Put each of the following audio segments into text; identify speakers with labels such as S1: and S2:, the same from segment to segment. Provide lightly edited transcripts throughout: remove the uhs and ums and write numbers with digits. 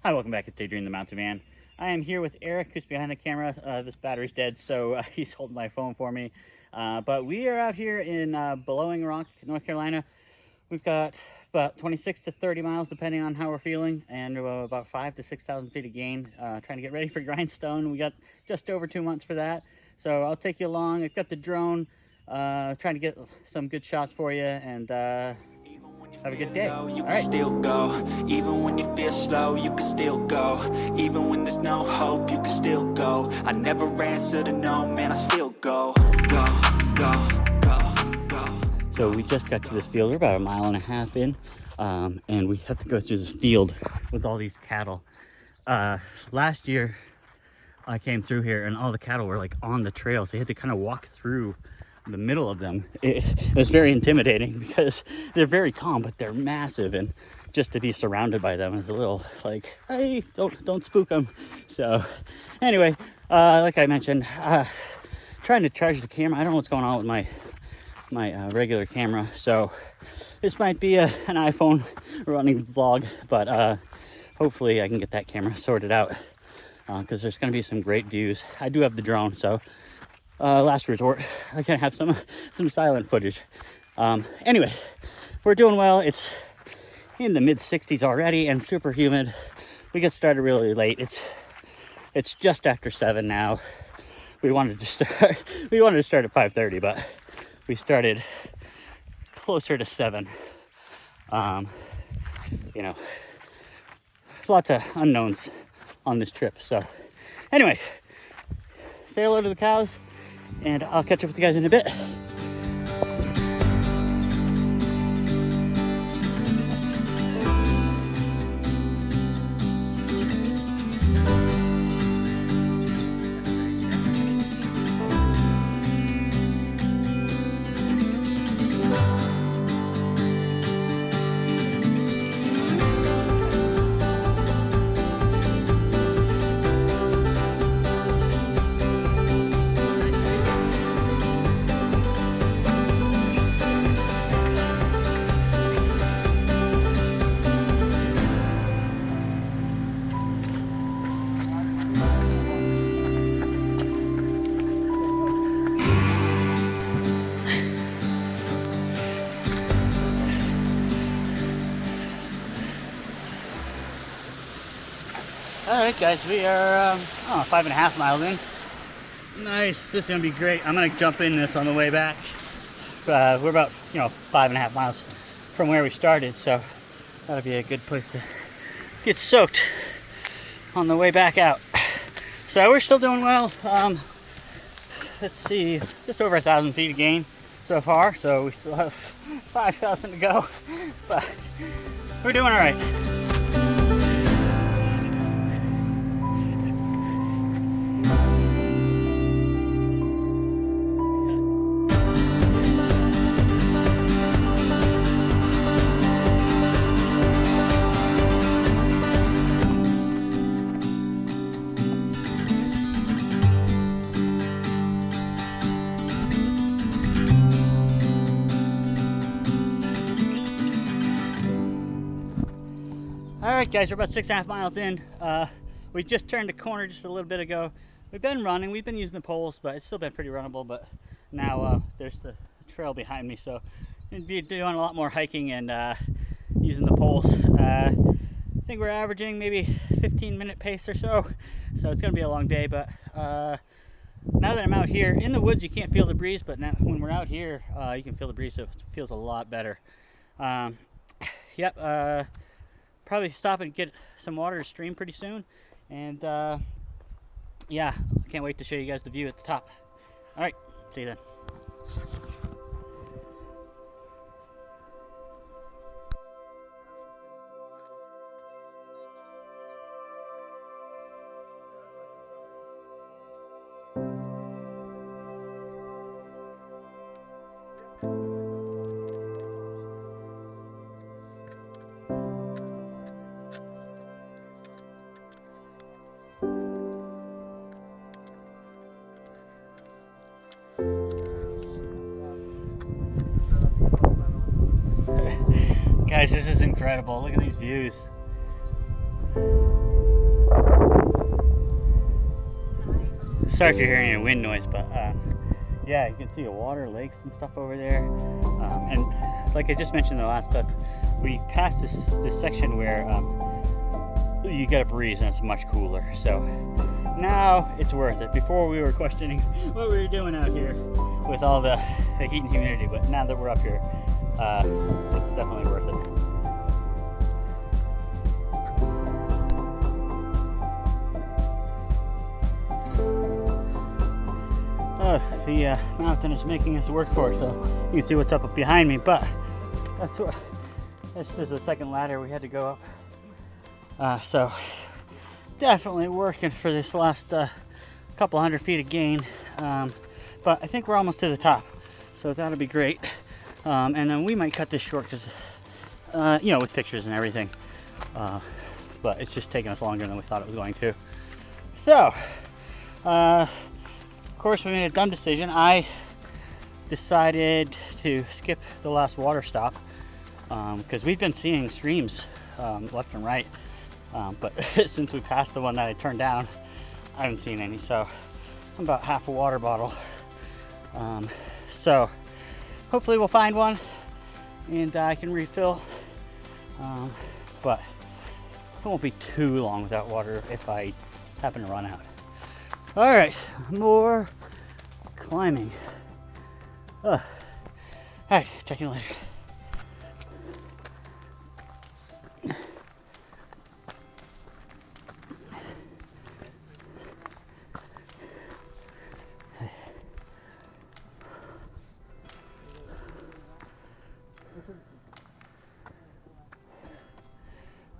S1: Hi, welcome back to Daydream the Mountain Man. I am here with Eric, who's behind the camera. This battery's dead, so he's holding my phone for me. But we are out here in Blowing Rock, North Carolina. We've got about 26 to 30 miles, depending on how we're feeling, and about 5,000 to 6,000 feet of gain. Trying to get ready for Grindstone. We got just over 2 months for that. So I'll take you along. I've got the drone, trying to get some good shots for you, and have a good day.
S2: You can still go, even when you feel slow, you can still go, even when there's no hope, you can still go. I never answer to no, man, I still go, go, go, go, go.
S1: So we just got to this field. We're about 1.5 miles in, and we have to go through this field with all these cattle. Last year I came through here and all the cattle were like on the trail, so you had to kind of walk through the middle of them. It was very intimidating because they're very calm, but they're massive, and just to be surrounded by them is a little like, hey, don't spook them. So anyway, like I mentioned, trying to charge the camera. I don't know what's going on with my regular camera, so this might be an iPhone running vlog, but hopefully I can get that camera sorted out, because there's going to be some great views. I do have the drone, so last resort I can have some silent footage. Anyway, we're doing well. It's in the mid 60s already and super humid. We get started really late. It's just after 7 now. We wanted to start at 5:30, but we started closer to 7. Lots of unknowns on this trip. So anyway, say hello to the cows, and I'll catch up with you guys in a bit. Alright guys, we are 5.5 miles in. Nice, this is gonna be great. I'm gonna jump in this on the way back. We're about 5.5 miles from where we started, so that'll be a good place to get soaked on the way back out. So we're still doing well. Let's see, just over 1,000 feet of gain so far, so we still have 5,000 to go, but we're doing all right. Alright guys, we're about 6.5 miles in. We just turned a corner just a little bit ago. We've been running, we've been using the poles, but it's still been pretty runnable, but now there's the trail behind me, so I'm going to be doing a lot more hiking and using the poles. I think we're averaging maybe 15-minute pace or so it's going to be a long day, but now that I'm out here, in the woods you can't feel the breeze, but now when we're out here, you can feel the breeze, so it feels a lot better. Probably stop and get some water to stream pretty soon, and yeah, can't wait to show you guys the view at the top. All right, see you then. Guys, this is incredible. Look at these views. Sorry if you're hearing any wind noise, but yeah, you can see the water, lakes and stuff over there. And like I just mentioned in the last clip, we passed this section where you get a breeze and it's much cooler. So now it's worth it. Before we were questioning what we were doing out here with all the heat and humidity, but now that we're up here, it's definitely worth it. The mountain is making us work for it, so you can see what's up behind me, but this is the second ladder we had to go up. So definitely working for this last couple hundred feet of gain, but I think we're almost to the top, so that'll be great. And then we might cut this short because you know, with pictures and everything, but it's just taking us longer than we thought it was going to. So of course, we made a dumb decision. I decided to skip the last water stop because we've been seeing streams left and right, but since we passed the one that I turned down, I haven't seen any. So I'm about half a water bottle. So hopefully we'll find one and I can refill, but it won't be too long without water if I happen to run out. All right, more climbing. All right, check you later.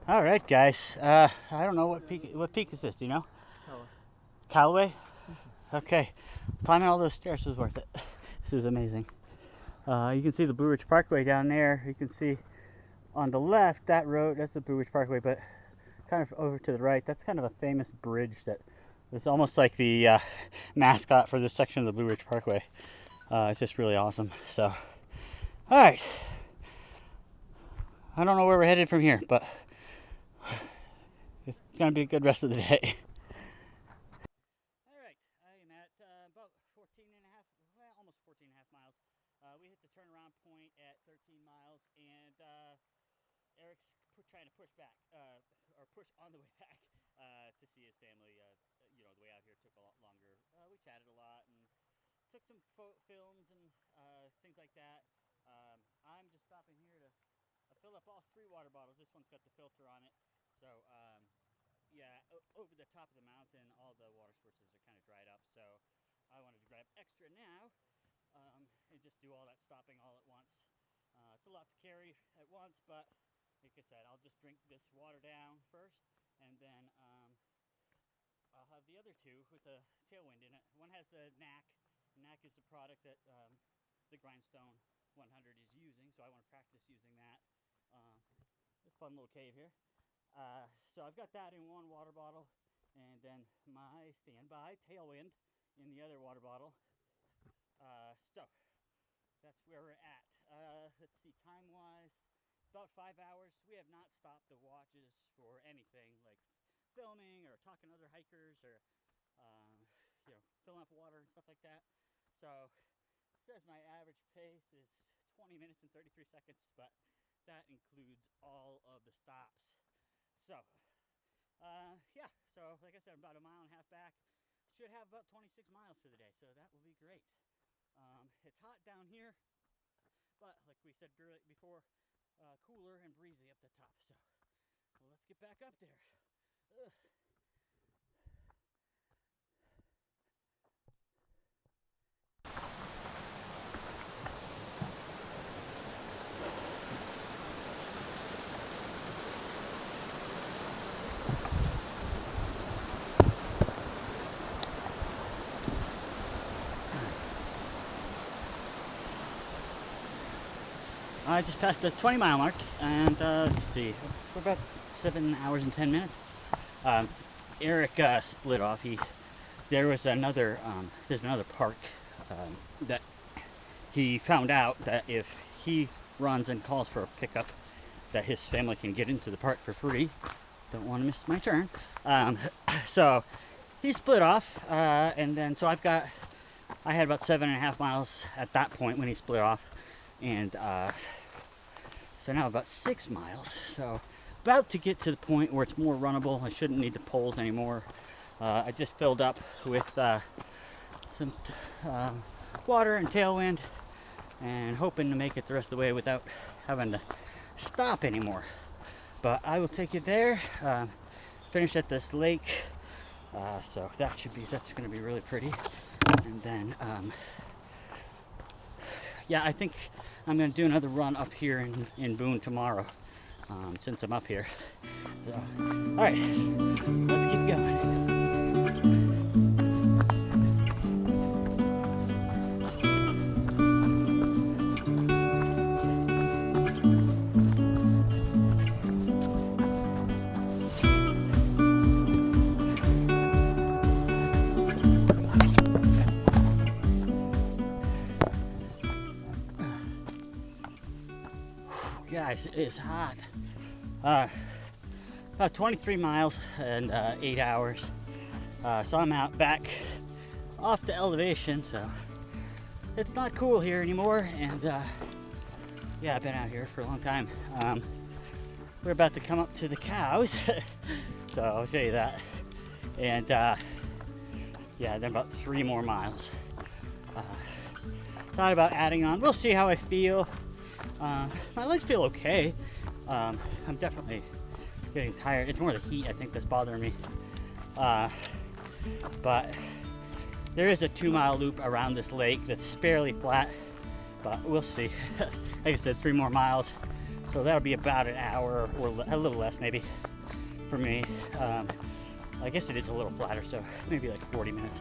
S1: All right, guys. I don't know what peak is this. Do you know? Callaway? Okay. Climbing all those stairs was worth it. This is amazing. You can see the Blue Ridge Parkway down there. You can see on the left, that road, that's the Blue Ridge Parkway, but kind of over to the right, that's kind of a famous bridge that is almost like the mascot for this section of the Blue Ridge Parkway. It's just really awesome. So, all right. I don't know where we're headed from here, but it's going to be a good rest of the day. About 14 and a half, well, almost 14 and a half miles. We hit the turnaround point at 13 miles, and Eric's trying to push back, or push on the way back to see his family. You know, the way out here took a lot longer. We chatted a lot and took some films and things like that. I'm just stopping here to fill up all 3 water bottles. This one's got the filter on it, so yeah, over the top of the mountain, all the water sources are kind of dried up, so I wanted to grab extra now and just do all that stopping all at once. It's a lot to carry at once, but like I said, I'll just drink this water down first, and then I'll have the other 2 with the tailwind in it. One has the knack. Knack is the product that the Grindstone 100 is using, so I want to practice using that. This fun little cave here. So I've got that in one water bottle, and then my standby tailwind in the other water bottle. So that's where we're at. Let's see, time-wise, about 5 hours. We have not stopped the watches for anything like filming or talking to other hikers or you know, filling up water and stuff like that. So it says my average pace is 20 minutes and 33 seconds, but that includes all of the stops. So yeah, so like I said, I'm about a mile and a half back. Should have about 26 miles for the day, so that will be great. It's hot down here, but like we said before, cooler and breezy up the top. So well, let's get back up there. Ugh. I just passed the 20-mile mark, and let's see, we're about 7 hours and 10 minutes. Eric split off. There was another, there's another park that he found out that if he runs and calls for a pickup, that his family can get into the park for free. Don't want to miss my turn. So he split off, and then so I had about 7.5 miles at that point when he split off, and so now about 6 miles. So about to get to the point where it's more runnable. I shouldn't need the poles anymore. I just filled up with some water and tailwind, and hoping to make it the rest of the way without having to stop anymore. But I will take you there, finish at this lake, so that's going to be really pretty. And then yeah, I think I'm going to do another run up here in Boone tomorrow, since I'm up here. So, all right, let's keep going. Guys, it is hot. About 23 miles and 8 hours. So I'm out back off the elevation, so it's not cool here anymore. And yeah, I've been out here for a long time. We're about to come up to the cows, so I'll show you that. And yeah, then about 3 more miles. Thought about adding on. We'll see how I feel. My legs feel okay. I'm definitely getting tired. It's more the heat, I think, that's bothering me. But there is a 2-mile loop around this lake that's fairly flat, but we'll see. Like I said, 3 more miles, so that'll be about an hour or a little less maybe for me. I guess it is a little flatter, so maybe like 40 minutes.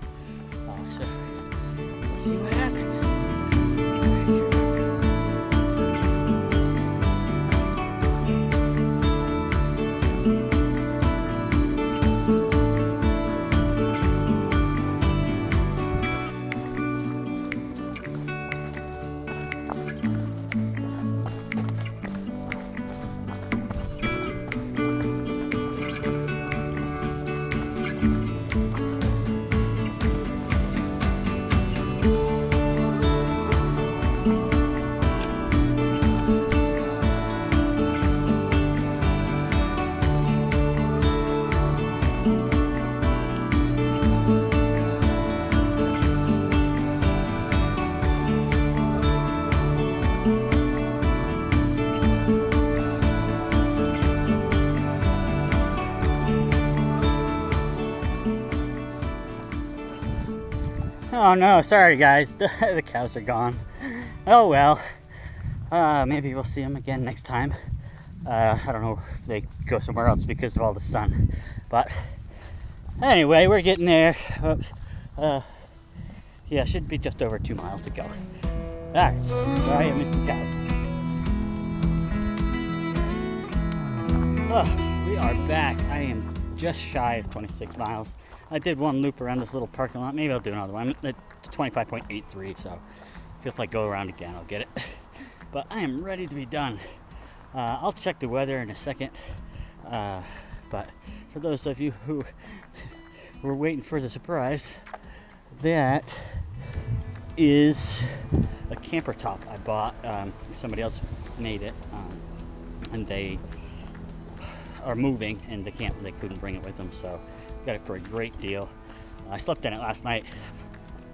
S1: So we'll see what happens. Oh no, sorry guys, the cows are gone. Oh well, maybe we'll see them again next time. I don't know if they go somewhere else because of all the sun. But anyway, we're getting there. Yeah, should be just over 2 miles to go. Alright, sorry I missed the cows. Oh, we are back. I am just shy of 26 miles. I did one loop around this little parking lot. Maybe I'll do another one. I'm at 25.83, so if I go around again, I'll get it. But I am ready to be done. I'll check the weather in a second. But for those of you who were waiting for the surprise, that is a camper top I bought. Somebody else made it, and they are moving, and they couldn't bring it with them, so got it for a great deal. I slept in it last night.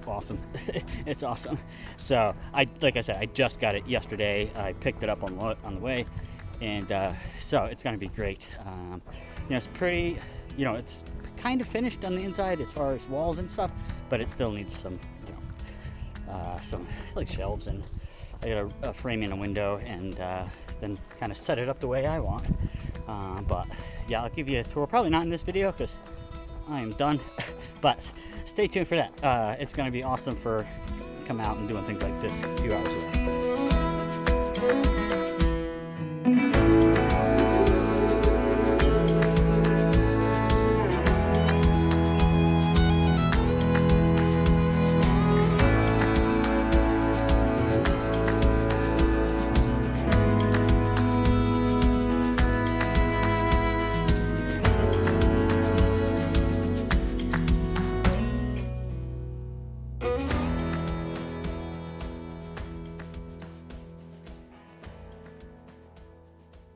S1: Awesome. It's awesome. So like I said, I just got it yesterday. I picked it up on the way, and so it's going to be great. It's pretty. It's kind of finished on the inside as far as walls and stuff, but it still needs some like shelves, and I got a frame in a window, and then kind of set it up the way I want. But yeah, I'll give you a tour. Probably not in this video because I am done, but stay tuned for that. It's going to be awesome for come out and doing things like this a few hours away.